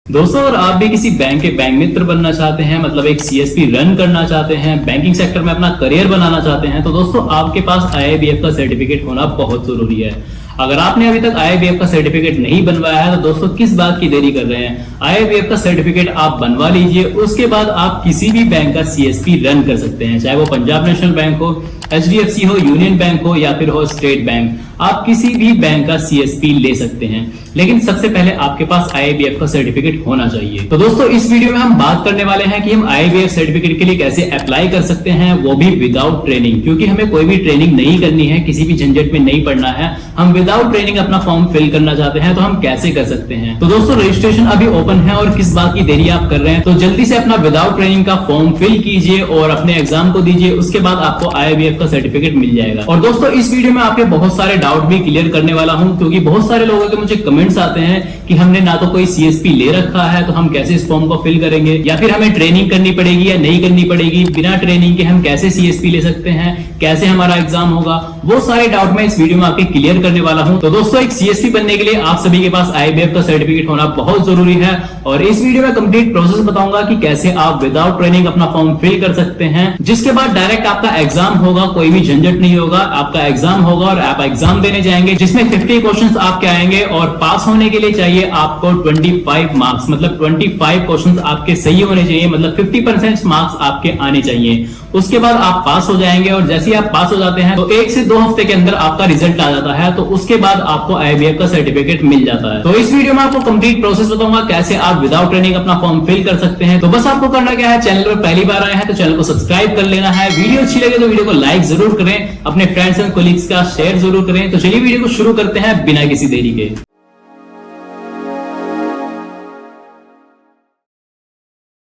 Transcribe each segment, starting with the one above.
दोस्तों, अगर आप भी किसी बैंक के बैंक मित्र बनना चाहते हैं, मतलब एक सीएसपी रन करना चाहते हैं, बैंकिंग सेक्टर में अपना करियर बनाना चाहते हैं, तो दोस्तों आपके पास आईआईबीएफ का सर्टिफिकेट होना बहुत जरूरी है। अगर आपने अभी तक आईआईबीएफ का सर्टिफिकेट नहीं बनवाया है तो दोस्तों किस बात की देरी कर रहे हैं। आईआईबीएफ का सर्टिफिकेट आप बनवा लीजिए, उसके बाद आप किसी भी बैंक का सीएसपी रन कर सकते हैं, चाहे वो पंजाब नेशनल बैंक हो, एचडीएफसी हो, यूनियन बैंक हो या फिर हो स्टेट बैंक। आप किसी भी बैंक का सीएसपी ले सकते हैं, लेकिन सबसे पहले आपके पास आईआईबीएफ का सर्टिफिकेट होना चाहिए। तो दोस्तों इस वीडियो में हम बात करने वाले हैं कि हम आईआईबीएफ सर्टिफिकेट के लिए कैसे अप्लाई कर सकते हैं, वो भी विदाउट ट्रेनिंग, क्योंकि हमें कोई भी ट्रेनिंग नहीं करनी है, किसी भी झंझट में नहीं पड़ना है। हम विदाउट ट्रेनिंग अपना फॉर्म फिल करना चाहते हैं तो हम कैसे कर सकते हैं। तो दोस्तों रजिस्ट्रेशन अभी ओपन है और किस बात की देरी आप कर रहे हैं, तो जल्दी से अपना विदाउट ट्रेनिंग का फॉर्म फिल कीजिए और अपने एग्जाम को दीजिए, उसके बाद आपको आईआईबीएफ का सर्टिफिकेट मिल जाएगा। और दोस्तों इस वीडियो में आपके बहुत सारे डाउट भी क्लियर करने वाला हूं, क्योंकि बहुत सारे लोगों के मुझे कमेंट्स आते हैं कि हमने ना तो कोई सीएसपी ले रखा है तो हम कैसे इस फॉर्म को फिल करेंगे, या फिर हमें ट्रेनिंग करनी पड़ेगी या नहीं करनी पड़ेगी, बिना ट्रेनिंग के हम कैसे सीएसपी ले सकते हैं, कैसे हमारा एग्जाम होगा। वो सारे डाउट मैं इस वीडियो में आपके क्लियर करने वाला हूं। तो दोस्तों एक सीएसपी बनने के लिए आप सभी के पास आईआईबीएफ का सर्टिफिकेट होना बहुत जरूरी है, और इस वीडियो में कंप्लीट प्रोसेस बताऊंगा कि कैसे आप विदाउट ट्रेनिंग अपना फॉर्म फिल कर सकते हैं, जिसके बाद डायरेक्ट आपका एग्जाम होगा, कोई भी झंझट नहीं होगा। आपका एग्जाम होगा और आप एग्जाम देने जाएंगे, जिसमें 50 क्वेश्चंस आपके आएंगे और पास होने के लिए चाहिए आपको 25 मार्क्स, मतलब 25 क्वेश्चंस आपके सही होने चाहिए, मतलब 50% मार्क्स आपके आने चाहिए। उसके बाद आप पास हो जाएंगे, और जैसे ही आप पास हो जाते हैं तो 1 से 2 हफ्ते के अंदर आपका रिजल्ट आ जाता है, तो उसके बाद आपको आईआईबीएफ का सर्टिफिकेट मिल जाता है। तो इस वीडियो में आपको कंप्लीट प्रोसेस बताऊंगा कैसे आप विदाउट ट्रेनिंग अपना फॉर्म फिल कर सकते हैं। तो बस आपको करना क्या है, चैनल पर पहली बार आए हैं तो चैनल को सब्सक्राइब कर लेना है, वीडियो अच्छी लगे तो वीडियो को लाइक जरूर करें, अपने फ्रेंड्स एंड कोलीग्स का शेयर जरूर करें। तो चलिए वीडियो को शुरू करते हैं बिना किसी देरी के।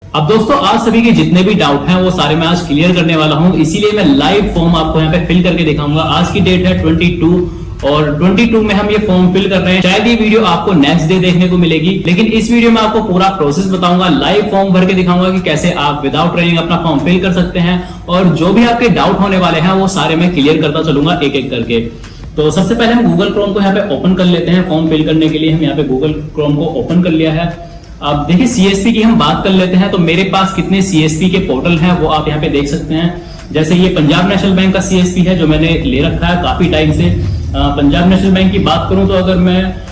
अब दोस्तों आज सभी के जितने भी डाउट हैं वो सारे मैं आज क्लियर करने वाला हूं, इसीलिए मैं लाइव फॉर्म आपको यहाँ पे फिल करके दिखाऊंगा। आज की डेट है 22 और 22 में हम ये फॉर्म फिल कर रहे हैं। शायद ये वीडियो आपको नेक्स्ट डे देखने को मिलेगी, लेकिन इस वीडियो में आपको पूरा प्रोसेस बताऊंगा, लाइव फॉर्म भर के दिखाऊंगा कि कैसे आप विदाउट ट्रेनिंग अपना फॉर्म फिल कर सकते हैं, और जो भी आपके डाउट होने वाले हैं वो सारे मैं क्लियर करता चलूंगा एक एक करके। तो सबसे पहले हम गूगल क्रोम को यहाँ पे ओपन कर लेते हैं। फॉर्म फिल करने के लिए हम यहाँ पे गूगल क्रोम को ओपन कर लिया है। अब देखिए सीएसपी की हम बात कर लेते हैं, तो मेरे पास कितने सीएसपी के पोर्टल हैं वो आप यहाँ पे देख सकते हैं। जैसे ये पंजाब नेशनल बैंक का सीएसपी है जो मैंने ले रखा है काफी टाइम से। पंजाब नेशनल बैंक की बात करूं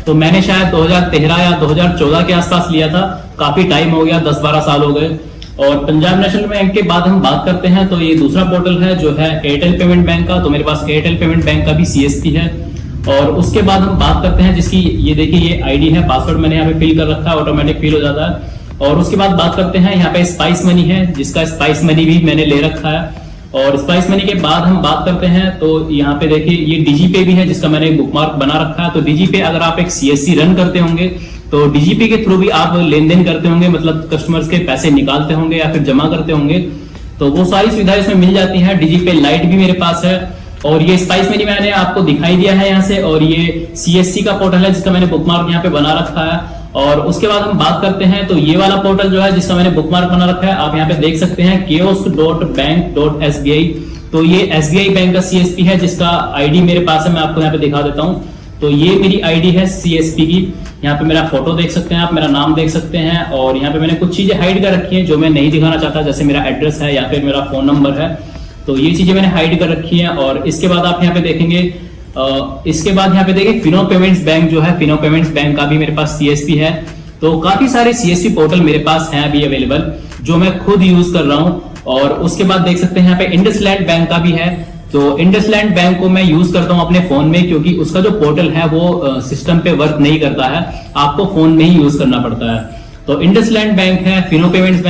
तो मैंने शायद 2013 या 2014 के आसपास लिया था, काफी टाइम हो गया, 10-12 साल हो गए। और पंजाब नेशनल बैंक के बाद हम बात करते हैं तो ये दूसरा पोर्टल है जो है एयरटेल पेमेंट बैंक का, तो मेरे पास एयरटेल पेमेंट बैंक का भी सीएसपी है। और उसके बाद हम बात करते हैं जिसकी ये देखिए ये आईडी है, पासवर्ड मैंने यहाँ पे फिल कर रखा है, ऑटोमेटिक फिल हो जाता है। और उसके बाद बात करते हैं यहाँ पे स्पाइस मनी है, जिसका स्पाइस मनी भी मैंने ले रखा है। और स्पाइस मनी के बाद हम बात करते हैं तो यहाँ पे देखिए ये डीजीपे भी है, जिसका मैंने बुकमार्क बना रखा है। तो डीजीपे अगर आप एक सीएससी रन करते होंगे तो डीजीपे के थ्रू भी आप लेन देन करते होंगे, मतलब कस्टमर्स के पैसे निकालते होंगे या फिर जमा करते होंगे, तो वो सारी सुविधाएं इसमें मिल जाती है। डीजीपे लाइट भी मेरे पास है, और ये स्पाइस मनी मैंने आपको दिखाई दिया है यहाँ से, और ये सीएससी का पोर्टल है जिसका मैंने बुकमार्क यहाँ पे बना रखा है। और उसके बाद हम बात करते हैं तो ये वाला पोर्टल जो है जिसका मैंने बुकमार्क बना रखा है, आप यहाँ पे देख सकते हैं kiosk.bank.sbi। तो ये एसबीआई बैंक का सीएसपी है जिसका आईडी मेरे पास है, मैं आपको यहाँ पे दिखा देता हूँ। तो ये मेरी आईडी है सीएसपी की, यहाँ पे मेरा फोटो देख सकते हैं आप, मेरा नाम देख सकते हैं, और यहाँ पे मैंने कुछ चीजें हाइड कर रखी है जो मैं नहीं दिखाना चाहता, जैसे मेरा एड्रेस है या फिर मेरा फोन नंबर है, तो ये चीजें मैंने हाइड कर रखी है। और इसके बाद आप यहाँ पे देखेंगे, इसके बाद यहाँ पे देखिए फिनो पेमेंट्स बैंक जो है, फिनो पेमेंट्स बैंक का भी मेरे पास सीएसपी है। तो काफी सारे सीएसपी पोर्टल मेरे पास हैं अभी अवेलेबल, जो मैं खुद यूज कर रहा हूँ। और उसके बाद देख सकते हैं यहाँ पे इंडसलैंड बैंक का भी है, तो इंडसलैंड बैंक को मैं यूज करता हूँ अपने फोन में, क्योंकि उसका जो पोर्टल है वो सिस्टम पे वर्क नहीं करता है, आपको फोन में ही यूज करना पड़ता है। तो इंडसलैंड बैंक है, फिनो पेमेंट्स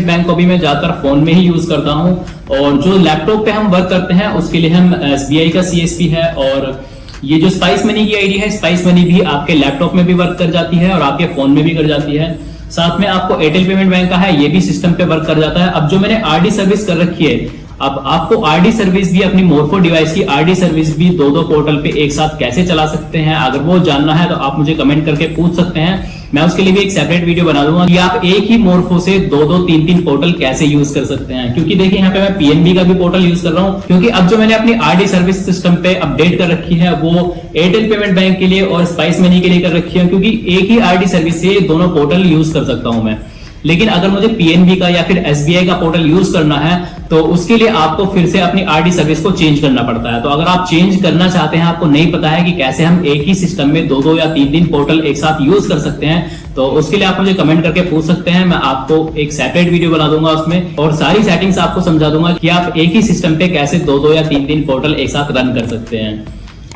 बैंक को भी मैं ज्यादातर फोन में ही यूज करता हूं। और जो लैपटॉप पे हम वर्क करते हैं उसके लिए हम एसबीआई का सीएसपी है। और ये जो स्पाइस मनी की आईडी है, स्पाइस मनी भी आपके लैपटॉप में भी वर्क कर जाती है और आपके फोन में भी कर जाती है। साथ में आपको एयरटेल पेमेंट बैंक का है, ये भी सिस्टम पे वर्क कर जाता है। अब जो मैंने आरडी सर्विस कर रखी है, अब आपको आरडी सर्विस भी, अपनी मोरफो डिवाइस की आरडी सर्विस भी दो पोर्टल पे एक साथ कैसे चला सकते हैं, अगर वो जानना है तो आप मुझे कमेंट करके पूछ सकते हैं। मैं उसके लिए भी एक सेपरेट वीडियो बना दूंगा कि आप एक ही मोरफो से 2-3 पोर्टल कैसे यूज कर सकते हैं। क्योंकि देखिए यहाँ पे मैं पीएनबी का भी पोर्टल यूज कर रहा हूँ, क्योंकि अब जो मैंने अपनी आरडी सर्विस सिस्टम पे अपडेट कर रखी है वो एयरटेल पेमेंट बैंक के लिए और स्पाइस मनी के लिए कर रखी है, क्योंकि एक ही आरडी सर्विस से दोनों पोर्टल यूज कर सकता हूं मैं। लेकिन अगर मुझे पीएनबी का या फिर एसबीआई का पोर्टल यूज करना है तो उसके लिए आपको फिर से अपनी आरडी सर्विस को चेंज करना पड़ता है। तो अगर आप चेंज करना चाहते हैं, आपको नहीं पता है कि कैसे हम एक ही सिस्टम में 2 या 3 पोर्टल एक साथ यूज कर सकते हैं, तो उसके लिए आप मुझे कमेंट करके पूछ सकते हैं। मैं आपको एक सेपरेट वीडियो बना दूंगा उसमें और सारी सेटिंग्स आपको समझा दूंगा कि आप एक ही सिस्टम पे कैसे 2 या 3 पोर्टल एक साथ रन कर सकते हैं।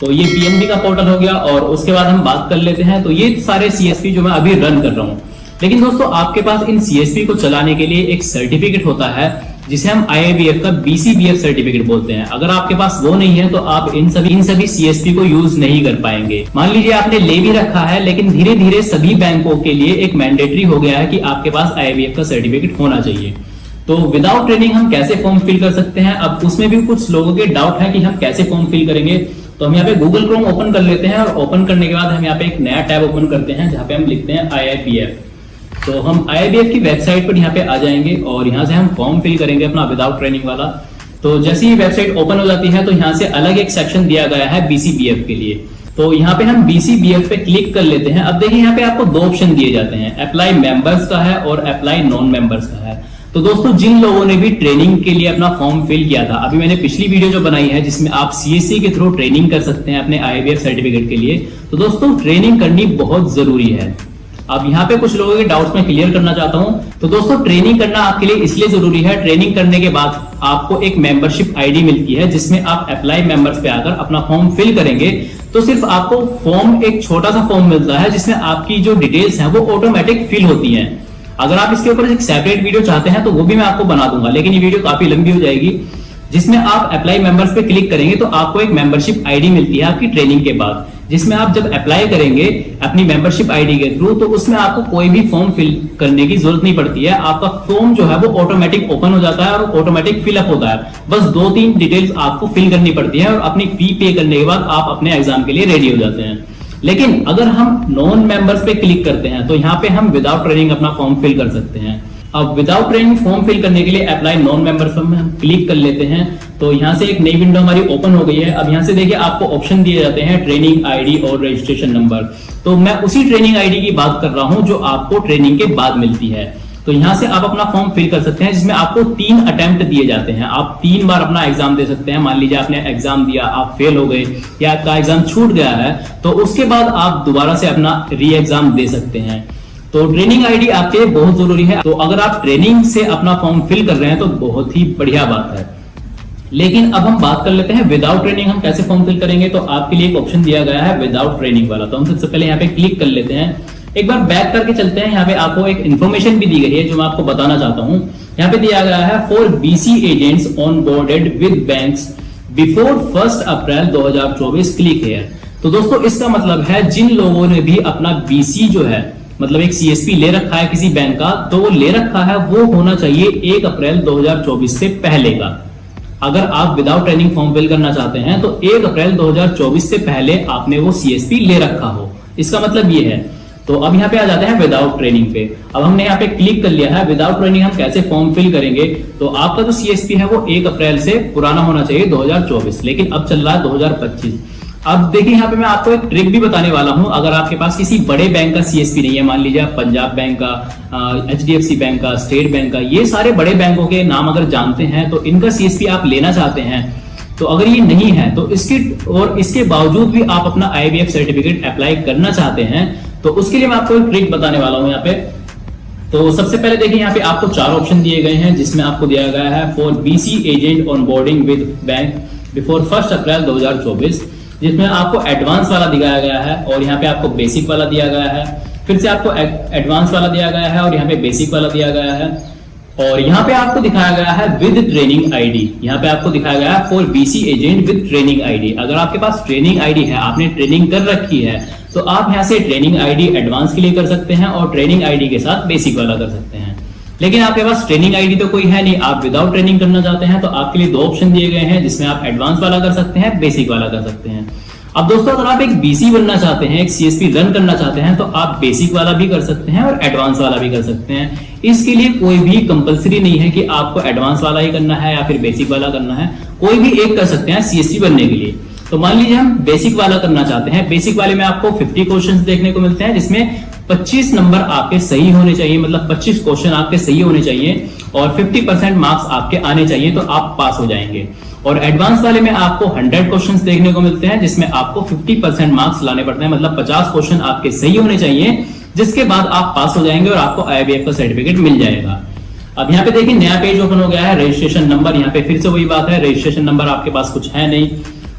तो ये पीएनबी का पोर्टल हो गया और उसके बाद हम बात कर लेते हैं। तो ये सारे सीएसपी जो मैं अभी रन कर रहा हूं, लेकिन दोस्तों आपके पास इन सीएसपी को चलाने के लिए एक सर्टिफिकेट होता है जिसे हम आईआईबीएफ का बीसीबीएफ सर्टिफिकेट बोलते हैं। अगर आपके पास वो नहीं है तो आप इन सभी सीएसपी को यूज नहीं कर पाएंगे। मान लीजिए आपने ले भी रखा है, लेकिन धीरे धीरे सभी बैंकों के लिए एक मैंडेटरी हो गया है कि आपके पास आईआईबीएफ का सर्टिफिकेट होना चाहिए। तो विदाउट ट्रेनिंग हम कैसे फॉर्म फिल कर सकते हैं? अब उसमें भी कुछ लोगों के डाउट है कि हम कैसे फॉर्म फिल करेंगे। तो हम यहाँ पे गूगल क्रोम ओपन कर लेते हैं और ओपन करने के बाद हम यहाँ पे एक नया टैब ओपन करते हैं जहाँ पे हम लिखते हैं आईआईबीएफ। तो हम आईआईबीएफ की वेबसाइट पर यहाँ पे आ जाएंगे और यहाँ से हम फॉर्म फिल करेंगे अपना विदाउट ट्रेनिंग वाला। तो जैसे ही वेबसाइट ओपन हो जाती है तो यहाँ से अलग एक सेक्शन दिया गया है बीसीबीएफ के लिए। तो यहाँ पे हम बीसीबीएफ पे क्लिक कर लेते हैं। अब देखिए यहाँ पे आपको 2 ऑप्शन दिए जाते हैं, अप्लाई मेंबर्स का है और अप्लाई नॉन मेंबर्स का है। तो दोस्तों जिन लोगों ने भी ट्रेनिंग के लिए अपना फॉर्म फिल किया था, अभी मैंने पिछली वीडियो जो बनाई है जिसमें आप सीएससी के थ्रू ट्रेनिंग कर सकते हैं अपने आईआईबीएफ सर्टिफिकेट के लिए, तो दोस्तों ट्रेनिंग करनी बहुत जरूरी है। अब यहाँ पे कुछ लोगों के डाउट्स मैं क्लियर करना चाहता हूँ। तो दोस्तों ट्रेनिंग करना आपके लिए इसलिए जरूरी है, ट्रेनिंग करने के बाद आपको एक मेंबरशिप आईडी मिलती है जिसमें आप अप्लाई मेंबर्स पे आकर अपना फॉर्म फिल करेंगे तो सिर्फ आपको फॉर्म, एक छोटा सा फॉर्म मिलता है जिसमें आपकी जो डिटेल्स हैं वो ऑटोमेटिक फिल होती हैं। अगर आप इसके ऊपर एक सेपरेट वीडियो चाहते हैं तो वो भी मैं आपको बना दूंगा, लेकिन ये वीडियो काफी लंबी हो जाएगी। जिसमें आप अप्लाई मेंबर्स पे क्लिक करेंगे तो आपको एक मेंबरशिप आईडी मिलती है आपकी ट्रेनिंग के बाद, जिसमें आप जब अप्लाई करेंगे अपनी मेंबरशिप आईडी के थ्रू तो उसमें आपको कोई भी फॉर्म फिल करने की जरूरत नहीं पड़ती है। आपका फॉर्म जो है वो ऑटोमेटिक ओपन हो जाता है और ऑटोमेटिक फिलअप होता है। बस 2-3 डिटेल्स आपको फिल करनी पड़ती है और अपनी फी पे करने के बाद आप अपने एग्जाम के लिए रेडी हो जाते हैं। लेकिन अगर हम नॉन मेंबर्स पे क्लिक करते हैं तो यहाँ पे हम विदाउट ट्रेनिंग अपना फॉर्म फिल कर सकते हैं। अब विदाउट ट्रेनिंग फॉर्म फिल करने के लिए अप्लाई नॉन मेंबर्स पर हम क्लिक कर लेते हैं। तो यहाँ से एक नई विंडो हमारी ओपन हो गई है। अब यहाँ से देखिए आपको ऑप्शन दिए जाते हैं ट्रेनिंग आईडी और रजिस्ट्रेशन नंबर। तो मैं उसी ट्रेनिंग आईडी की बात कर रहा हूँ जो आपको ट्रेनिंग के बाद मिलती है। तो यहाँ से आप अपना फॉर्म फिल कर सकते हैं जिसमें आपको 3 अटेम्प्ट दिए जाते हैं। आप 3 बार अपना एग्जाम दे सकते हैं। मान लीजिए आपने एग्जाम दिया, आप फेल हो गए या आपका एग्जाम छूट गया है तो उसके बाद आप दोबारा से अपना री एग्जाम दे सकते हैं। तो ट्रेनिंग आईडी आपके लिए बहुत जरूरी है। तो अगर आप ट्रेनिंग से अपना फॉर्म फिल कर रहे हैं तो बहुत ही बढ़िया बात है। लेकिन अब हम बात कर लेते हैं विदाउट ट्रेनिंग हम कैसे फॉर्म फिल करेंगे। तो आपके लिए एक ऑप्शन दिया गया है विदाउट ट्रेनिंग वाला। तो हम सबसे पहले यहाँ पे क्लिक कर लेते हैं। एक बार बैक करके चलते हैं। यहाँ पे आपको एक इन्फॉर्मेशन भी दी गई है जो मैं आपको बताना चाहता हूँ। यहाँ पे दिया गया है for BC agents on boarded with banks before 1 April 2024 click here. तो दोस्तों इसका मतलब है जिन लोगों ने भी अपना बीसी जो है, मतलब एक सीएसपी ले रखा है किसी बैंक का, तो वो ले रखा है वो होना चाहिए 1 अप्रैल 2024 से पहले का। अगर आप विदाउट ट्रेनिंग फॉर्म फिल करना चाहते हैं तो 1 अप्रैल 2024 से पहले आपने वो सीएसपी ले रखा हो, इसका मतलब ये है। तो अब यहाँ पे आ जाते हैं विदाउट ट्रेनिंग पे। अब हमने यहाँ पे क्लिक कर लिया है। विदाउट ट्रेनिंग हम कैसे फॉर्म फिल करेंगे, तो आपका जो सीएसपी है वो 1 अप्रैल से पुराना होना चाहिए 2024, लेकिन अब चल रहा है 2025। अब देखिए यहाँ पे मैं आपको एक ट्रिक भी बताने वाला हूं। अगर आपके पास किसी बड़े बैंक का सीएसपी नहीं है, मान लीजिए आप पंजाब बैंक का, एचडीएफसी बैंक का, स्टेट बैंक का, ये सारे बड़े बैंकों के नाम अगर जानते हैं तो इनका सीएसपी आप लेना चाहते हैं, तो अगर ये नहीं है तो इसके बावजूद भी आप अपना आईआईबीएफ सर्टिफिकेट अप्लाई करना चाहते हैं तो उसके लिए मैं आपको एक ट्रिक बताने वाला हूं यहाँ पे। तो सबसे पहले देखिए यहाँ पे आपको 4 ऑप्शन दिए गए हैं जिसमें आपको दिया गया है for BC agent on boarding with bank before 1 अप्रैल 2024, जिसमें आपको एडवांस वाला दिखाया गया है और यहाँ पे आपको बेसिक वाला दिया गया है। फिर से आपको एडवांस वाला दिया गया है और यहाँ पे बेसिक वाला दिया गया है। और यहाँ पे आपको दिखाया गया है विद ट्रेनिंग आईडी। यहाँ पे आपको दिखाया गया है for BC agent with training ID. अगर आपके पास ट्रेनिंग आईडी है, आपने ट्रेनिंग कर रखी है, तो आप यहाँ से ट्रेनिंग आईडी एडवांस के लिए कर सकते हैं और ट्रेनिंग आईडी के साथ बेसिक वाला कर सकते हैं। लेकिन आपके पास ट्रेनिंग आईडी तो कोई है नहीं, आप विदाउट ट्रेनिंग करना चाहते हैं, तो आपके लिए 2 ऑप्शन दिए गए हैं जिसमें आप एडवांस वाला कर सकते हैं, बेसिक वाला कर सकते हैं। अब दोस्तों अगर आप एक बीसी बनना चाहते हैं, एक सीएसपी रन करना चाहते हैं, तो आप बेसिक वाला भी कर सकते हैं और एडवांस वाला भी कर सकते हैं। इसके लिए कोई भी कंपलसरी नहीं है कि आपको एडवांस वाला ही करना है या फिर बेसिक वाला करना है, कोई भी एक कर सकते हैं सीएसपी बनने के लिए। तो मान लीजिए हम बेसिक वाला करना चाहते हैं। बेसिक वाले में आपको 50 क्वेश्चंस देखने को मिलते हैं, जिसमें 25 नंबर आपके सही होने चाहिए, मतलब 25 क्वेश्चन आपके सही होने चाहिए और 50% मार्क्स आपके आने चाहिए, तो आप पास हो जाएंगे। और एडवांस वाले में आपको 100 क्वेश्चंस देखने को मिलते हैं, जिसमें आपको 50% मार्क्स लाने पड़ते हैं, मतलब 50 क्वेश्चन आपके सही होने चाहिए, जिसके बाद आप पास हो जाएंगे और आपको आईआईबीएफ का सर्टिफिकेट मिल जाएगा। अब यहाँ पे देखिए नया पेज ओपन हो गया है, रजिस्ट्रेशन नंबर। यहाँ पे फिर से वही बात है, रजिस्ट्रेशन नंबर आपके पास कुछ है नहीं।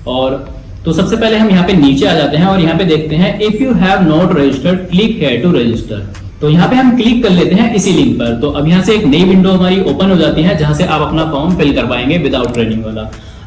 और तो सबसे पहले हम यहाँ पे नीचे आ जाते हैं और यहाँ पे देखते हैं if you have not registered click here to register. तो यहाँ पे हम क्लिक कर लेते हैं इसी लिंक पर। तो अब यहाँ से एक नई विंडो हमारी ओपन हो जाती है, जहां से आप अपना फॉर्म फिल कर पाएंगे विदाउट ट्रेनिंग वाला।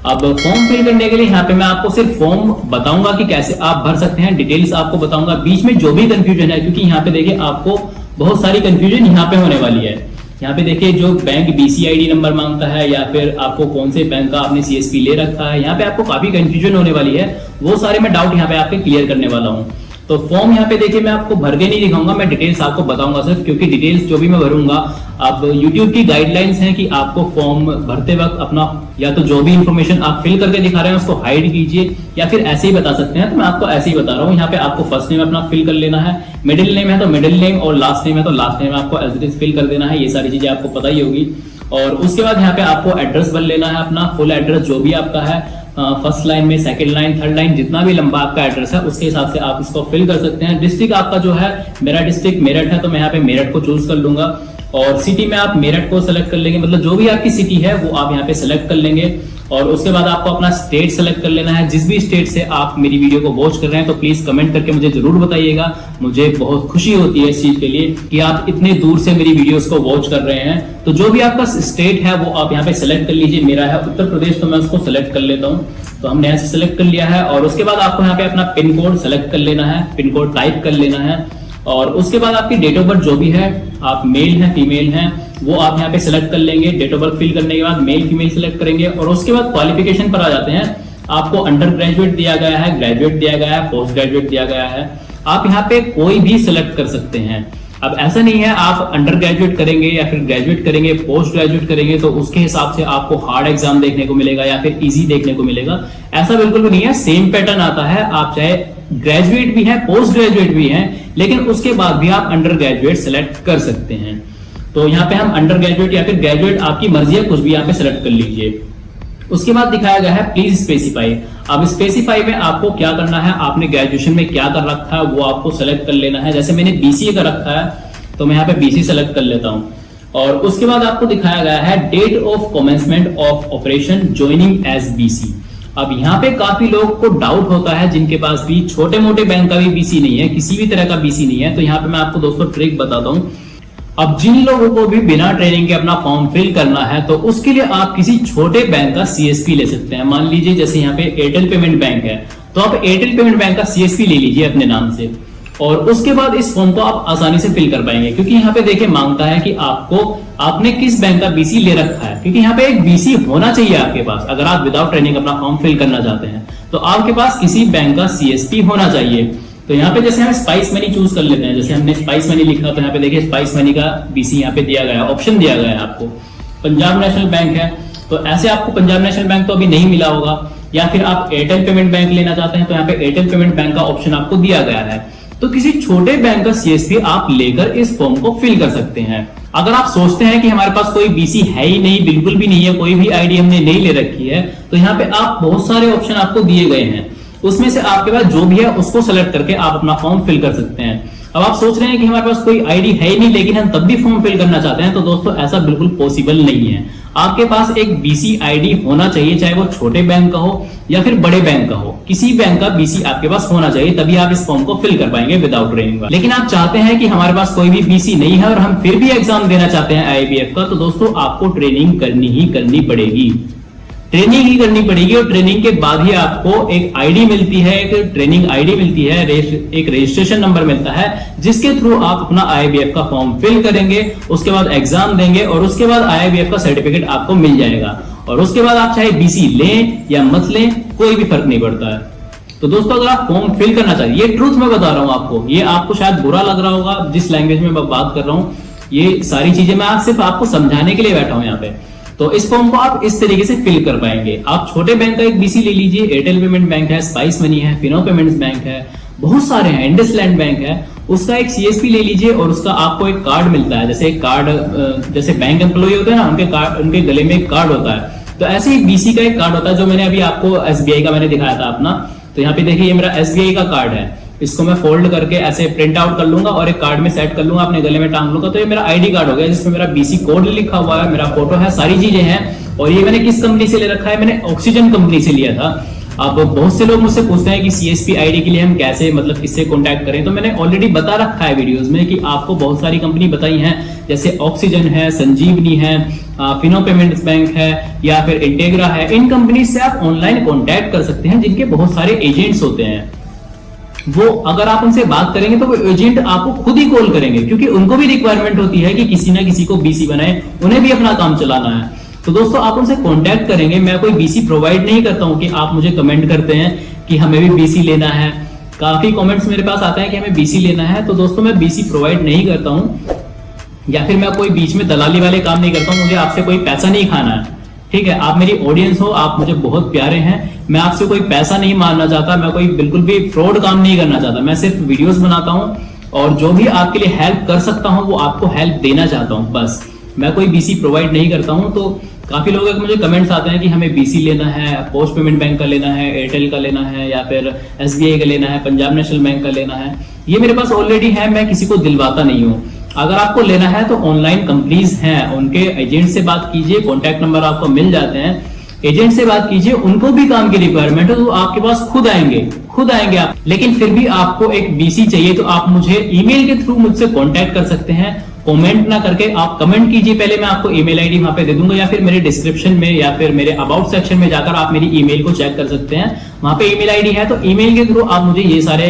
अब फॉर्म फिल करने के लिए यहाँ पे मैं आपको सिर्फ फॉर्म बताऊंगा कि कैसे आप भर सकते हैं, डिटेल्स आपको बताऊंगा। बीच में जो भी कंफ्यूजन है, क्योंकि यहाँ पे देखिए आपको बहुत सारी कंफ्यूजन यहाँ पे होने वाली है। यहाँ पे देखिए जो बैंक बीसीआईडी नंबर मांगता है या फिर आपको कौन से बैंक का आपने सीएसपी ले रखा है, यहाँ पे आपको काफी कंफ्यूजन होने वाली है। वो सारे मैं डाउट यहाँ पे आपके क्लियर करने वाला हूँ। तो फॉर्म यहाँ पे देखिए मैं आपको भर के नहीं दिखाऊंगा, मैं डिटेल्स आपको बताऊंगा सिर्फ, क्योंकि डिटेल्स जो भी मैं भरूंगा, अब YouTube की गाइडलाइंस हैं कि आपको फॉर्म भरते वक्त अपना या तो जो भी इंफॉर्मेशन आप फिल करके दिखा रहे हैं उसको हाइड कीजिए या फिर ऐसे ही बता सकते हैं। तो मैं आपको ऐसे ही बता रहा हूँ। यहाँ पे आपको फर्स्ट नेम अपना फिल कर लेना है, मिडिल नेम है तो मिडिल नेम, और लास्ट नेम है तो लास्ट नेम आपको एज इट इज फिल कर देना है। ये सारी चीजें आपको पता ही होगी। और उसके बाद यहाँ पे आपको एड्रेस भर लेना है, अपना फुल एड्रेस जो भी आपका है, फर्स्ट लाइन में, सेकंड लाइन, थर्ड लाइन, जितना भी लंबा आपका एड्रेस है उसके हिसाब से आप इसको फिल कर सकते हैं। डिस्ट्रिक्ट आपका जो है, मेरा डिस्ट्रिक्ट मेरठ है तो मैं यहाँ पे मेरठ को चूज कर लूंगा। और सिटी में आप मेरठ को सेलेक्ट कर लेंगे, मतलब जो भी आपकी सिटी है वो आप यहाँ पे सेलेक्ट कर लेंगे। और उसके बाद आपको अपना स्टेट सेलेक्ट कर लेना है। जिस भी स्टेट से आप मेरी वीडियो को वॉच कर रहे हैं तो प्लीज कमेंट करके मुझे जरूर बताइएगा। मुझे बहुत खुशी होती है इस चीज के लिए कि आप इतने दूर से मेरी वीडियोस को वॉच कर रहे हैं। तो जो भी आपका स्टेट है वो आप यहाँ पे सेलेक्ट कर लीजिए। मेरा है उत्तर प्रदेश, तो मैं उसको सेलेक्ट कर लेता हूँ। तो हमने ऐसे सेलेक्ट कर लिया है। और उसके बाद आपको यहाँ पे अपना पिन कोड सेलेक्ट कर लेना है, पिन कोड टाइप कर लेना है। और उसके बाद आपकी डेट ऑफ बर्थ जो भी है, आप मेल हैं फीमेल हैं, वो आप यहाँ पे सेलेक्ट कर लेंगे। डेट ऑफ बर्थ फिल करने के बाद मेल फीमेल सेलेक्ट करेंगे। और उसके बाद क्वालिफिकेशन पर आ जाते हैं। आपको अंडर ग्रेजुएट दिया गया है, ग्रेजुएट दिया गया है, पोस्ट ग्रेजुएट दिया गया है। आप यहाँ पे कोई भी सिलेक्ट कर सकते हैं। अब ऐसा नहीं है आप अंडर ग्रेजुएट करेंगे या फिर ग्रेजुएट करेंगे, पोस्ट ग्रेजुएट करेंगे तो उसके हिसाब से आपको हार्ड एग्जाम देखने को मिलेगा या फिर इजी देखने को मिलेगा। ऐसा बिल्कुल भी नहीं है, सेम पैटर्न आता है। आप चाहे ग्रेजुएट भी है, पोस्ट ग्रेजुएट भी है, लेकिन उसके बाद भी आप अंडर ग्रेजुएट सेलेक्ट कर सकते हैं। तो यहाँ पे हम अंडर ग्रेजुएट या फिर ग्रेजुएट, आपकी मर्जी है, कुछ भी यहाँ पे सेलेक्ट कर लीजिए। उसके बाद दिखाया गया है प्लीज स्पेसिफाई। अब स्पेसिफाई में आपको क्या करना है, आपने ग्रेजुएशन में क्या कर रखा है वो आपको सेलेक्ट कर लेना है। जैसे मैंने बीसीए कर रखा है तो मैं यहाँ पे बीसी सेलेक्ट कर लेता हूँ। और उसके बाद आपको दिखाया गया है date of commencement of operation joining as BC. अब यहाँ पे काफी लोगों को डाउट होता है जिनके पास भी छोटे मोटे बैंक का भी बीसी नहीं है, किसी भी तरह का बीसी नहीं है। तो यहाँ पे मैं आपको दोस्तों ट्रिक बताता हूँ। अब जिन लोगों को भी बिना ट्रेनिंग के अपना फॉर्म फिल करना है तो उसके लिए आप किसी छोटे बैंक का सीएसपी ले सकते हैं। मान लीजिए जैसे यहाँ पे एयरटेल पेमेंट बैंक है तो आप एयरटेल पेमेंट बैंक का सीएसपी ले लीजिए अपने नाम से। और उसके बाद इस फॉर्म को आप आसानी से फिल कर पाएंगे, क्योंकि यहाँ पे देखिए मांगता है कि आपने किस बैंक का बीसी ले रखा है, क्योंकि यहाँ पे एक बीसी होना चाहिए आपके पास। अगर आप विदाउट ट्रेनिंग अपना फॉर्म फिल करना चाहते हैं तो आपके पास किसी बैंक का सीएसपी होना चाहिए। तो यहाँ पे जैसे हम स्पाइस मनी चूज कर लेते हैं, जैसे हमने स्पाइस मनी लिखा तो यहाँ पे देखिए स्पाइस मनी का बीसी यहाँ पे दिया गया है, ऑप्शन दिया गया है आपको। पंजाब नेशनल बैंक है तो ऐसे आपको पंजाब नेशनल बैंक तो अभी नहीं मिला होगा, या फिर आप एयरटेल पेमेंट बैंक लेना चाहते हैं तो यहाँ पे एयरटेल पेमेंट बैंक का ऑप्शन आपको दिया गया है। तो किसी छोटे बैंक का सीएसपी आप लेकर इस फॉर्म को फिल कर सकते हैं। अगर आप सोचते हैं कि हमारे पास कोई बीसी है ही नहीं, बिल्कुल भी नहीं है, कोई भी आईडी हमने नहीं ले रखी है, तो यहाँ पे आप बहुत सारे ऑप्शन आपको दिए गए हैं, उसमें से आपके पास जो भी है उसको सेलेक्ट करके आप अपना फॉर्म फिल कर सकते हैं। अब आप सोच रहे हैं कि हमारे पास कोई आईडी है ही नहीं लेकिन हम तब भी फॉर्म फिल करना चाहते हैं, तो दोस्तों ऐसा बिल्कुल पॉसिबल नहीं है। आपके पास एक बीसी आईडी होना चाहिए, चाहे वो छोटे बैंक का हो या फिर बड़े बैंक का हो, किसी बैंक का बीसी आपके पास होना चाहिए, तभी आप इस फॉर्म को फिल कर पाएंगे विदाउट ट्रेनिंग। लेकिन आप चाहते हैं कि हमारे पास कोई भी बीसी नहीं है और हम फिर भी एग्जाम देना चाहते हैं आईआईबीएफ का, तो दोस्तों आपको ट्रेनिंग करनी ही करनी पड़ेगी, ट्रेनिंग ही करनी पड़ेगी। और ट्रेनिंग के बाद ही आपको एक आईडी मिलती है, एक ट्रेनिंग आईडी मिलती है, एक रजिस्ट्रेशन नंबर मिलता है, जिसके थ्रू आप अपना आईआईबीएफ का फॉर्म फिल करेंगे, उसके बाद एग्जाम देंगे और उसके बाद आईआईबीएफ का सर्टिफिकेट आपको मिल जाएगा। और उसके बाद आप चाहे बीसी लें या मत लें, कोई भी फर्क नहीं पड़ता है। तो दोस्तों अगर आप फॉर्म फिल करना चाहिए, ये ट्रूथ मैं बता रहा हूं आपको, ये आपको शायद बुरा लग रहा होगा जिस लैंग्वेज में मैं बात कर रहा हूं, ये सारी चीजें मैं आज सिर्फ आपको समझाने के लिए बैठा हूं यहाँ पे। तो इस फॉर्म को आप इस तरीके से फिल कर पाएंगे। आप छोटे बैंक का एक बीसी ले लीजिए, एयरटेल पेमेंट बैंक है, स्पाइस मनी है, फिनो पेमेंट्स बैंक है, बहुत सारे हैं, इंडसलैंड बैंक है, उसका एक सीएसपी ले लीजिए और उसका आपको एक कार्ड मिलता है। जैसे एक कार्ड, जैसे बैंक एम्प्लॉय होते हैं ना, उनके कार्ड, उनके गले में एक कार्ड होता है, तो ऐसे ही बीसी का एक कार्ड होता है, जो मैंने अभी आपको एसबीआई का मैंने दिखाया था अपना। तो यहाँ पे देखिए ये मेरा एसबीआई का कार्ड है, इसको मैं फोल्ड करके ऐसे प्रिंट आउट कर लूंगा और एक कार्ड में सेट कर लूंगा, अपने गले में टांग लूंगा, तो ये मेरा आईडी कार्ड हो गया, जिसमें मेरा बीसी कोड लिखा हुआ है, मेरा फोटो है, सारी चीजें हैं। और ये मैंने किस कंपनी से ले रखा है, मैंने ऑक्सीजन कंपनी से लिया था। अब बहुत से लोग मुझसे पूछते हैं कि सीएसपी आईडी के लिए हम कैसे, मतलब किससे कांटेक्ट करें, तो मैंने ऑलरेडी बता रखा है वीडियोस में कि आपको बहुत सारी कंपनी बताई हैं, जैसे ऑक्सीजन है, संजीवनी है, फिनो पेमेंट्स बैंक है, या फिर इंटेग्रा है। इन कंपनी से आप ऑनलाइन कांटेक्ट कर सकते हैं, जिनके बहुत सारे एजेंट्स होते हैं। वो अगर आप उनसे बात करेंगे तो वो एजेंट आपको खुद ही कॉल करेंगे, क्योंकि उनको भी रिक्वायरमेंट होती है कि किसी ना किसी को बीसी बनाए, उन्हें भी अपना काम चलाना है। तो दोस्तों आप उनसे कांटेक्ट करेंगे। मैं कोई बीसी प्रोवाइड नहीं करता हूं कि आप मुझे कमेंट करते हैं कि हमें भी बीसी लेना है, काफी कमेंट्स मेरे पास आते हैं कि हमें बीसी लेना है। तो दोस्तों मैं बीसी प्रोवाइड नहीं करता हूं, या फिर मैं कोई बीच में दलाली वाले काम नहीं करता हूं। मुझे आपसे कोई पैसा नहीं खाना है, ठीक है। आप मेरी ऑडियंस हो, आप मुझे बहुत प्यारे हैं, मैं आपसे कोई पैसा नहीं मांगना चाहता, मैं कोई बिल्कुल भी फ्रॉड काम नहीं करना चाहता। मैं सिर्फ वीडियोस बनाता हूं और जो भी आपके लिए हेल्प कर सकता हूं वो आपको हेल्प देना चाहता हूं, बस। मैं कोई बीसी प्रोवाइड नहीं करता हूं। तो काफी लोगों के मुझे कमेंट्स आते हैं कि हमें बीसी लेना है, पोस्ट पेमेंट बैंक का लेना है, एयरटेल का लेना है, या फिर एसबीआई का लेना है, पंजाब नेशनल बैंक का लेना है। ये मेरे पास ऑलरेडी है, मैं किसी को दिलवाता नहीं हूँ। अगर आपको लेना है तो ऑनलाइन कंपनीज हैं, उनके एजेंट से बात कीजिए, कॉन्टैक्ट नंबर आपको मिल जाते हैं, एजेंट से बात कीजिए, उनको भी काम की रिक्वायरमेंट है तो आपके पास खुद आएंगे आप। लेकिन फिर भी आपको एक बीसी चाहिए तो आप मुझे ईमेल के थ्रू मुझसे कांटेक्ट कर सकते हैं। कमेंट ना करके आप कमेंट कीजिए पहले, मैं आपको ईमेल आईडी वहां पे दे दूंगा, या फिर मेरे डिस्क्रिप्शन में या फिर मेरे अबाउट सेक्शन में जाकर आप मेरी ईमेल को चेक कर सकते हैं। वहां पे ईमेल आईडी है, तो ईमेल के थ्रू आप मुझे ये सारे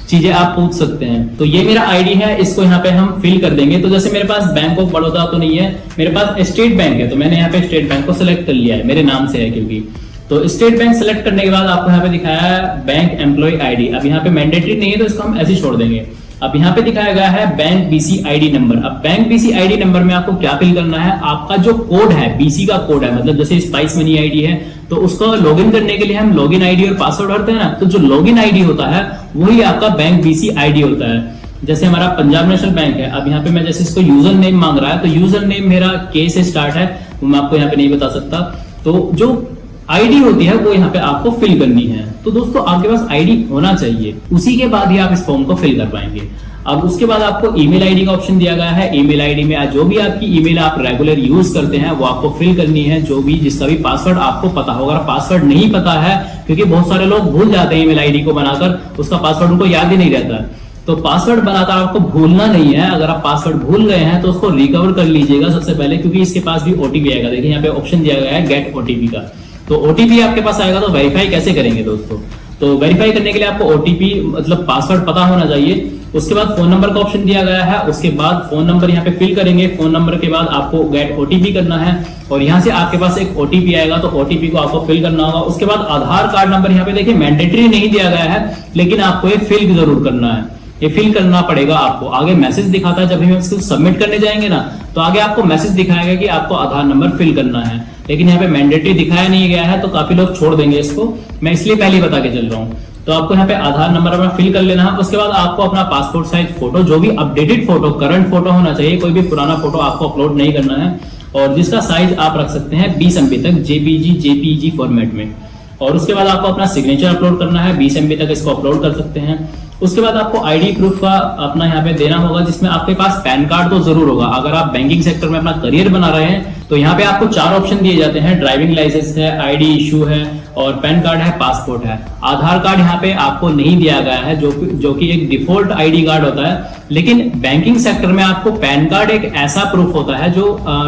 चीजें आप पूछ सकते हैं। तो ये मेरा आईडी है, इसको यहाँ पे हम फिल कर देंगे। तो जैसे मेरे पास बैंक ऑफ बड़ौदा तो नहीं है, मेरे पास स्टेट बैंक है, तो मैंने यहाँ पे स्टेट बैंक को सिलेक्ट कर लिया है, मेरे नाम से है क्योंकि। तो स्टेट बैंक सिलेक्ट करने के बाद आपको यहाँ पे दिखाया है बैंक एम्प्लॉय आईडी। अब यहाँ पे मैंडेटरी नहीं है तो इसको हम ऐसे छोड़ देंगे। अब यहाँ पे दिखाया गया है बैंक बीसी आईडी नंबर। अब बैंक बीसी आईडी नंबर में आपको क्या फिल करना है, आपका जो कोड है, बीसी का कोड है, मतलब जैसे स्पाइस मनी आईडी है तो उसको लॉगिन करने के लिए हम लॉगिन आईडी और पासवर्ड भरते हैं ना, तो जो लॉगिन आईडी होता है वही आपका बैंक बीसी आईडी होता है। जैसे हमारा पंजाब नेशनल बैंक है, अब यहाँ पे मैं जैसे इसको यूजर नेम मांग रहा है, तो यूजर नेम मेरा के से स्टार्ट है, वो मैं आपको यहाँ पे नहीं बता सकता। तो जो आईडी होती है वो यहाँ पे आपको फिल करनी है। तो दोस्तों आपके पास आईडी होना चाहिए, उसी के बाद ही आप इस फॉर्म को फिल कर पाएंगे। अब उसके बाद आपको ईमेल आईडी का ऑप्शन दिया गया है। ईमेल आईडी में जो भी आपकी ईमेल आप रेगुलर यूज करते हैं वो आपको फिल करनी है, जो भी जिसका भी पासवर्ड आपको पता होगा। पासवर्ड नहीं पता है, क्योंकि बहुत सारे लोग भूल जाते हैं ईमेल आईडी को बनाकर, उसका पासवर्ड उनको याद ही नहीं रहता। तो पासवर्ड बनाकर आपको भूलना नहीं है। अगर आप पासवर्ड भूल गए हैं तो उसको रिकवर कर लीजिएगा सबसे पहले, क्योंकि इसके पास भी ओटीपी आएगा। देखिए यहाँ पे ऑप्शन दिया गया है गेट ओटीपी का। तो ओटीपी आपके पास आएगा, तो वेरीफाई कैसे करेंगे दोस्तों, तो वेरीफाई करने के लिए आपको ओटीपी मतलब पासवर्ड पता होना चाहिए। उसके बाद फोन नंबर का ऑप्शन दिया गया है, उसके बाद फोन नंबर यहाँ पे फिल करेंगे। फोन नंबर के बाद आपको गेट ओटीपी करना है, और यहाँ से आपके पास एक ओटीपी आएगा, तो ओटीपी को आपको फिल करना होगा। उसके बाद आधार कार्ड नंबर यहाँ पे देखिए मैंडेटरी नहीं दिया गया है, लेकिन आपको ये फिल जरूर करना है, ये फिल करना पड़ेगा आपको। आगे मैसेज दिखाता है, जब हम इसको सबमिट करने जाएंगे ना, तो आगे आपको मैसेज दिखाएगा कि आपको आधार नंबर फिल करना है, लेकिन यहाँ पे मैंडेटरी दिखाया नहीं गया है, तो काफी लोग छोड़ देंगे इसको, मैं इसलिए पहले बता के चल रहा हूँ। तो आपको यहाँ पे आधार नंबर अपना फिल कर लेना है। उसके बाद आपको अपना पासपोर्ट साइज फोटो, जो भी अपडेटेड फोटो, करंट फोटो होना चाहिए, कोई भी पुराना फोटो आपको अपलोड नहीं करना है, और जिसका साइज आप रख सकते हैं 20 MB तक जेपीजी फॉर्मेट में। और उसके बाद आपको अपना सिग्नेचर अपलोड करना है, 20 MB तक इसको अपलोड कर सकते हैं। उसके बाद आपको आईडी प्रूफ का अपना यहाँ पे देना होगा, जिसमें आपके पास पैन कार्ड तो जरूर होगा। अगर आप बैंकिंग सेक्टर में अपना करियर बना रहे हैं तो यहाँ पे आपको 4 ऑप्शन दिए जाते हैं, ड्राइविंग लाइसेंस है, आईडी इशू है, और पैन कार्ड है, पासपोर्ट है। आधार कार्ड यहाँ पे आपको नहीं दिया गया है, जो कि एक डिफॉल्ट आईडी कार्ड होता है, लेकिन बैंकिंग सेक्टर में आपको पैन कार्ड एक ऐसा प्रूफ होता है जो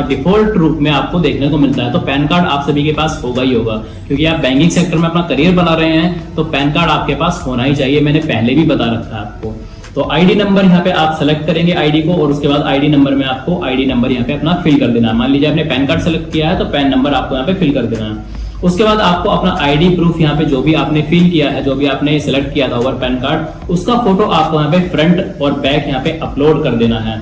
डिफॉल्ट रूप में आपको देखने को मिलता है। तो पैन कार्ड आप सभी के पास होगा ही होगा, क्योंकि आप बैंकिंग सेक्टर में अपना करियर बना रहे हैं, तो पैन कार्ड आपके पास होना ही चाहिए, मैंने पहले भी बता रखा है आपको। तो आईडी नंबर यहाँ पे आप सेलेक्ट करेंगे आईडी को, और उसके बाद आईडी नंबर में आपको आईडी नंबर यहाँ पे अपना फिल कर देना है। मान लीजिए आपने पैन कार्ड सेलेक्ट किया है, तो पैन नंबर आपको यहाँ पे फिल कर देना है। उसके बाद आपको अपना आईडी प्रूफ यहाँ पे जो भी आपने फिल किया है, जो भी आपने सेलेक्ट किया था ओवर पैन कार्ड, उसका फोटो आपको यहाँ पे फ्रंट और बैक यहाँ पे अपलोड कर देना है,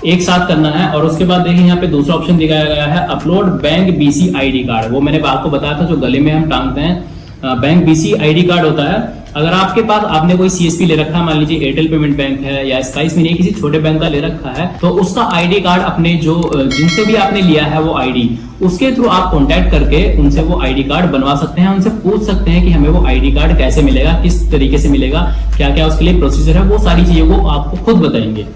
एक साथ करना है। और उसके बाद देखिए यहाँ पे दूसरा ऑप्शन दिखाया गया है upload bank BC ID card. वो मैंने आपको बताया था जो गले में हम टांगते हैं, बैंक बीसी आईडी कार्ड होता है। अगर आपके पास आपने कोई सीएसपी ले रखा है, मान लीजिए एयरटेल पेमेंट बैंक है या स्पाइस मिनी किसी छोटे बैंक का ले रखा है, तो उसका आईडी कार्ड अपने जो जिनसे भी आपने लिया है वो आईडी, उसके थ्रू आप कांटेक्ट करके उनसे वो आईडी कार्ड बनवा सकते हैं। उनसे पूछ सकते हैं कि हमें वो आईडी कार्ड कैसे मिलेगा, किस तरीके से मिलेगा, क्या क्या उसके लिए प्रोसीजर है, वो सारी चीजें वो आपको खुद बताएंगे।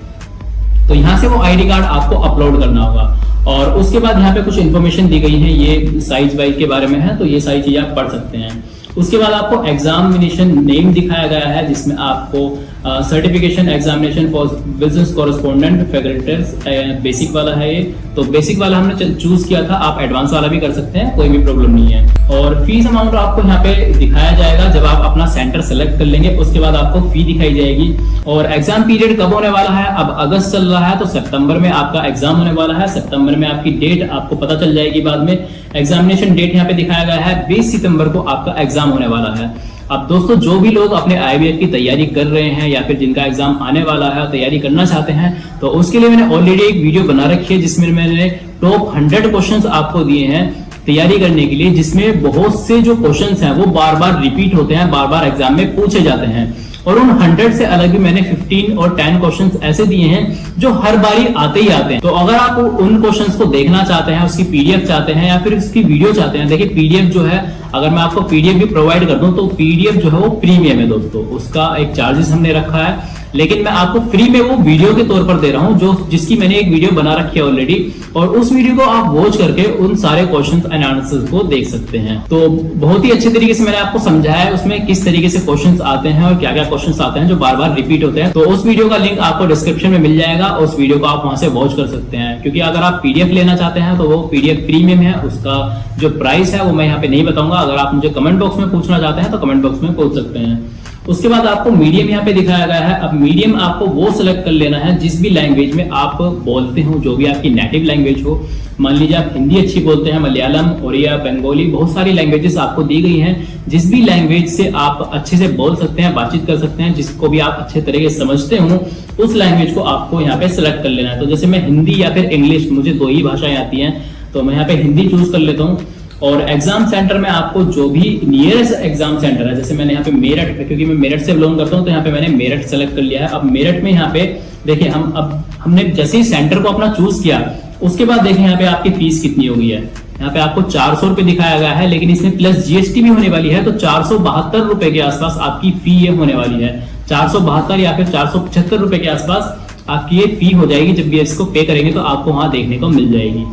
तो यहाँ से वो आईडी कार्ड आपको अपलोड करना होगा। और उसके बाद यहाँ पे कुछ इन्फॉर्मेशन दी गई है, ये साइज वाइज के बारे में है, तो ये सारी चीजें आप पढ़ सकते हैं। उसके बाद आपको एग्जामिनेशन नेम दिखाया गया है, जिसमें आपको certification examination for business correspondent faculties basic वाला है ये, तो बेसिक वाला हमने चूज किया था, आप एडवांस वाला भी कर सकते हैं, कोई भी प्रॉब्लम नहीं है। और फीस अमाउंट आपको यहाँ पे दिखाया जाएगा जब आप अपना सेंटर सेलेक्ट कर लेंगे, उसके बाद आपको फी दिखाई जाएगी। और एग्जाम पीरियड कब होने वाला है, अब अगस्त चल रहा है तो सितंबर में आपका एग्जाम होने वाला है। सितंबर में आपकी डेट आपको पता चल जाएगी बाद में। एग्जामिनेशन डेट यहाँ पे दिखाया गया है 20 सितंबर को आपका एग्जाम होने वाला है। अब दोस्तों जो भी लोग अपने आईबीएफ की तैयारी कर रहे हैं या फिर जिनका एग्जाम आने वाला है, तैयारी करना चाहते हैं, तो उसके लिए मैंने ऑलरेडी एक वीडियो बना रखी है जिसमें मैंने टॉप 100 क्वेश्चंस आपको दिए हैं तैयारी करने के लिए, जिसमें बहुत से जो क्वेश्चंस हैं वो बार बार रिपीट होते हैं, बार बार एग्जाम में पूछे जाते हैं। और उन 100 से अलग भी मैंने 15 और 10 क्वेश्चंस ऐसे दिए हैं जो हर बारी आते ही आते हैं। तो अगर आप उन क्वेश्चंस को देखना चाहते हैं, उसकी पीडीएफ चाहते हैं या फिर उसकी वीडियो चाहते हैं, देखिए पीडीएफ जो है, अगर मैं आपको पीडीएफ भी प्रोवाइड कर दूं तो पीडीएफ जो है वो प्रीमियम है दोस्तों, उसका एक चार्जेस हमने रखा है, लेकिन मैं आपको फ्री में वो वीडियो के तौर पर दे रहा हूं, जो जिसकी मैंने एक वीडियो बना रखी है ऑलरेडी, और उस वीडियो को आप वॉच करके उन सारे क्वेश्चंस एंड आंसर्स को देख सकते हैं। तो बहुत ही अच्छे तरीके से मैंने आपको समझाया है उसमें किस तरीके से क्वेश्चंस आते हैं और क्या क्या क्वेश्चंस आते हैं जो बार बार रिपीट होते हैं। तो उस वीडियो का लिंक आपको डिस्क्रिप्शन में मिल जाएगा, उस वीडियो को आप वहां से वॉच कर सकते हैं। क्योंकि अगर आप पीडीएफ लेना चाहते हैं तो वो पीडीएफ प्रीमियम है, उसका जो प्राइस है वो मैं यहाँ पे नहीं बताऊंगा। अगर आप मुझे कमेंट बॉक्स में पूछना चाहते हैं तो कमेंट बॉक्स में पूछ सकते हैं। उसके बाद आपको मीडियम यहाँ पे दिखाया गया है। अब मीडियम आपको वो सिलेक्ट कर लेना है जिस भी लैंग्वेज में आप बोलते हो, जो भी आपकी नेटिव लैंग्वेज हो। मान लीजिए आप हिंदी अच्छी बोलते हैं, मलयालम, ओडिया, बंगाली, बहुत सारी लैंग्वेजेस आपको दी गई हैं। जिस भी लैंग्वेज से आप अच्छे से बोल सकते हैं, बातचीत कर सकते हैं, जिसको भी आप अच्छे तरीके से समझते हो, उस लैंग्वेज को आपको यहाँ पे सिलेक्ट कर लेना है। तो जैसे मैं हिंदी या फिर इंग्लिश, मुझे 2 ही भाषाएं आती हैं, तो मैं यहाँ पे हिंदी चूज कर लेता हूँ। और एग्जाम सेंटर में आपको जो भी नियरेस्ट एग्जाम सेंटर है, जैसे मैंने यहाँ पे मेरठ, क्योंकि मैं मेरठ से बिलोंग करता हूँ, तो यहाँ पे मैंने मेरठ सेलेक्ट कर लिया है। अब मेरठ में यहाँ पे देखिए हमने जैसे ही सेंटर को अपना चूज किया, उसके बाद देखिए यहाँ पे आपकी फीस कितनी हो गई है। यहाँ पे आपको 400 रुपए दिखाया गया है, लेकिन इसमें प्लस जीएसटी भी होने वाली है, तो 472 रुपए के आसपास आपकी फी ये होने वाली है। 472 या फिर 475 रुपए के आसपास आपकी ये फी हो जाएगी। जब भी इसको पे करेंगे तो आपको वहां देखने को मिल जाएगी।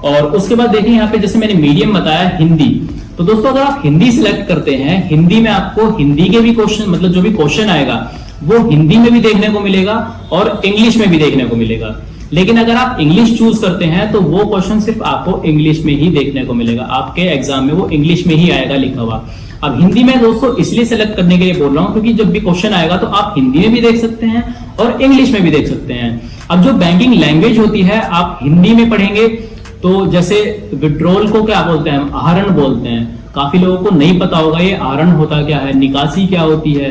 और उसके बाद देखिए यहाँ पे जैसे मैंने मीडियम बताया हिंदी, तो दोस्तों अगर आप हिंदी सिलेक्ट करते हैं, हिंदी में आपको हिंदी के भी क्वेश्चन, मतलब जो भी क्वेश्चन आएगा वो हिंदी में भी देखने को मिलेगा और इंग्लिश में भी देखने को मिलेगा। लेकिन अगर आप इंग्लिश चूज करते हैं तो वो क्वेश्चन सिर्फ आपको इंग्लिश में ही देखने को मिलेगा, आपके एग्जाम में वो इंग्लिश में ही आएगा लिखा हुआ। अब हिंदी में दोस्तों इसलिए सेलेक्ट करने के लिए बोल रहा हूं क्योंकि जब भी क्वेश्चन आएगा तो आप हिंदी में भी देख सकते हैं और इंग्लिश में भी देख सकते हैं। अब जो बैंकिंग लैंग्वेज होती है, आप हिंदी में पढ़ेंगे तो जैसे विड्रॉल को क्या बोलते हैं, आहरण बोलते हैं। काफी लोगों को नहीं पता होगा ये आहरण होता क्या है, निकासी क्या होती है,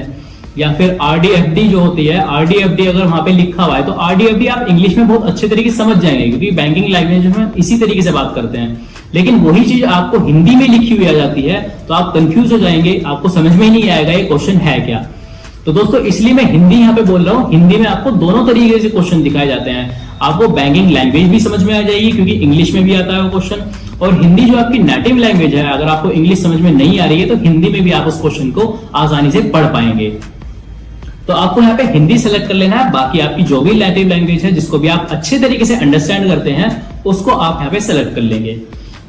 या फिर आरडीएफडी जो होती है। आरडीएफडी अगर वहां पे लिखा हुआ है तो आरडीएफडी आप इंग्लिश में बहुत अच्छे तरीके से समझ जाएंगे, क्योंकि बैंकिंग लैंग्वेज में इसी तरीके से बात करते हैं। लेकिन वही चीज आपको हिंदी में लिखी हुई आ जाती है तो आप कंफ्यूज हो जाएंगे, आपको समझ में ही नहीं आएगा ये क्वेश्चन है क्या। तो दोस्तों इसलिए मैं हिंदी यहाँ पे बोल रहा हूँ। हिंदी में आपको दोनों तरीके से क्वेश्चन दिखाए जाते हैं। आपको बैंकिंग लैंग्वेज भी समझ में आ जाएगी क्योंकि इंग्लिश में भी आता है वो क्वेश्चन, और हिंदी जो आपकी नेटिव लैंग्वेज है, अगर आपको इंग्लिश समझ में नहीं आ रही है तो हिंदी में भी आप उस क्वेश्चन को आसानी से पढ़ पाएंगे। तो आपको यहाँ पे हिंदी सेलेक्ट कर लेना है। बाकी आपकी जो भी नेटिव लैंग्वेज है, जिसको भी आप अच्छे तरीके से अंडरस्टैंड करते हैं, उसको आप यहाँ पे सेलेक्ट कर लेंगे।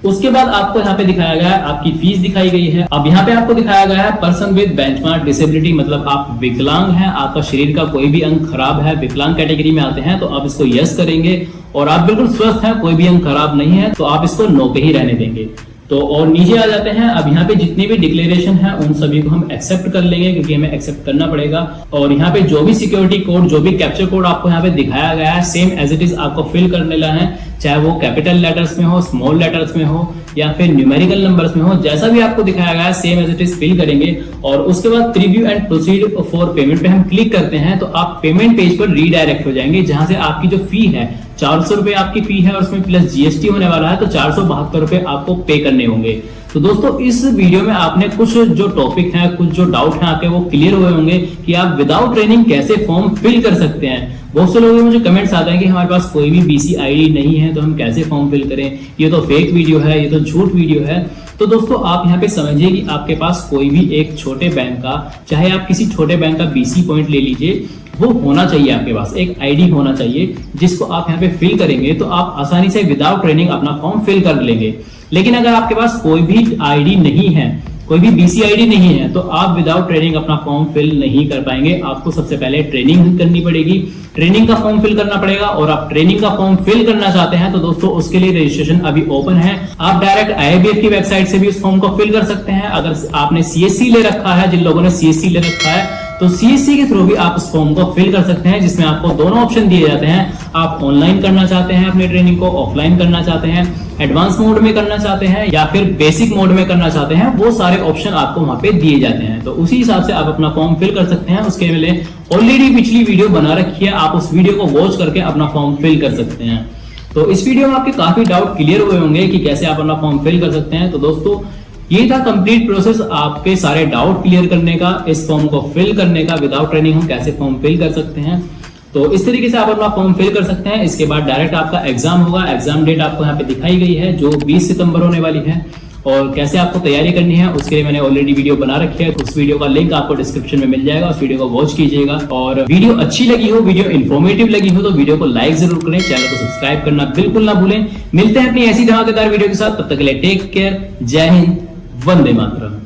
उसके बाद आपको यहाँ पे दिखाया गया है, आपकी फीस दिखाई गई है। अब यहाँ पे आपको दिखाया गया है पर्सन विद बेंचमार्क डिसेबिलिटी, मतलब आप विकलांग हैं, आपका शरीर का कोई भी अंग खराब है, विकलांग कैटेगरी में आते हैं तो आप इसको यस करेंगे। और आप बिल्कुल स्वस्थ हैं, कोई भी अंग खराब नहीं है, तो आप इसको नो पे ही रहने देंगे। तो और नीचे आ जाते हैं। अब यहाँ पे जितने भी डिक्लेरेशन है उन सभी को हम एक्सेप्ट कर लेंगे, क्योंकि हमें एक्सेप्ट करना पड़ेगा। और यहाँ पे जो भी सिक्योरिटी कोड, जो भी कैप्चर कोड आपको यहाँ पे दिखाया गया है, सेम एज इट इज आपको फिल करने लेना है, चाहे वो कैपिटल लेटर्स में हो, स्मॉल लेटर्स में हो, या फिर न्यूमेरिकल नंबर्स में हो, जैसा भी आपको दिखाया गया है same as it is fill करेंगे। और उसके बाद preview and proceed for payment पे हम क्लिक करते हैं तो आप पेमेंट पेज पर रीडायरेक्ट हो जाएंगे, जहां से आपकी जो फी है 400 रुपए आपकी फी है और उसमें प्लस जीएसटी होने वाला है, तो 472 रुपए आपको पे करने होंगे। तो दोस्तों इस वीडियो में आपने कुछ जो टॉपिक है, कुछ जो डाउट है आपके, वो क्लियर हुए होंगे कि आप विदाउट ट्रेनिंग कैसे फॉर्म फिल कर सकते हैं। बहुत से लोगों के मुझे कमेंट्स आते हैं कि हमारे पास कोई भी बीसी आईडी नहीं है तो हम कैसे फॉर्म फिल करें, ये तो फेक वीडियो है, ये तो झूठ वीडियो है। तो दोस्तों आप यहाँ पे समझिए कि आपके पास कोई भी एक छोटे बैंक का, चाहे आप किसी छोटे बैंक का बीसी पॉइंट ले लीजिए, वो होना चाहिए आपके पास, एक आईडी होना चाहिए जिसको आप यहाँ पे फिल करेंगे तो आप आसानी से विदाउट ट्रेनिंग अपना फॉर्म फिल कर लेंगे। लेकिन अगर आपके पास कोई भी आईडी नहीं है, कोई भी बीसी आईडी नहीं है, तो आप विदाउट ट्रेनिंग अपना फॉर्म फिल नहीं कर पाएंगे। आपको सबसे पहले ट्रेनिंग करनी पड़ेगी, ट्रेनिंग का फॉर्म फिल करना पड़ेगा। और आप ट्रेनिंग का फॉर्म फिल करना चाहते हैं तो दोस्तों उसके लिए रजिस्ट्रेशन अभी ओपन है। आप डायरेक्ट आईआईबीएफ की वेबसाइट से भी उस फॉर्म को फिल कर सकते हैं। अगर आपने सीएससी ले रखा है, जिन लोगों ने सीएससी ले रखा है, तो सीएससी के थ्रू भी आप उस फॉर्म को फिल कर सकते हैं, जिसमें आपको दोनों ऑप्शन दिए जाते हैं। आप ऑनलाइन करना चाहते हैं अपनी ट्रेनिंग को, ऑफलाइन करना चाहते हैं, एडवांस मोड में करना चाहते हैं, या फिर बेसिक मोड में करना चाहते हैं, वो सारे ऑप्शन आपको वहां पे दिए जाते हैं। तो उसी हिसाब से आप अपना फॉर्म फिल कर सकते हैं। उसके लिए ऑलरेडी पिछली वीडियो बना रखी है, आप उस वीडियो को वॉच करके अपना फॉर्म फिल कर सकते हैं। तो इस वीडियो में आपके काफी डाउट क्लियर हुए होंगे कि कैसे आप अपना फॉर्म फिल कर सकते हैं। तो दोस्तों ये था कंप्लीट प्रोसेस आपके सारे डाउट क्लियर करने का, इस फॉर्म को फिल करने का। विदाउट ट्रेनिंग हम कैसे फॉर्म फिल कर सकते हैं, तो इस तरीके से आप अपना फॉर्म फिल कर सकते हैं। इसके बाद डायरेक्ट आपका एग्जाम होगा। एग्जाम डेट आपको यहाँ पे दिखाई गई है जो 20 सितंबर होने वाली है। और कैसे आपको तैयारी करनी है उसके लिए मैंने ऑलरेडी वीडियो बना रखी है, उस वीडियो का लिंक आपको डिस्क्रिप्शन में मिल जाएगा, उस वीडियो को वॉच कीजिएगा। और वीडियो अच्छी लगी हो, वीडियो इन्फॉर्मेटिव लगी हो तो वीडियो को लाइक जरूर करें, चैनल को सब्सक्राइब करना बिल्कुल ना भूलें। मिलते हैं अपनी ऐसी धमाकेदार वीडियो के साथ, तब तक के लिए टेक केयर, जय हिंद, वंदे मातरम।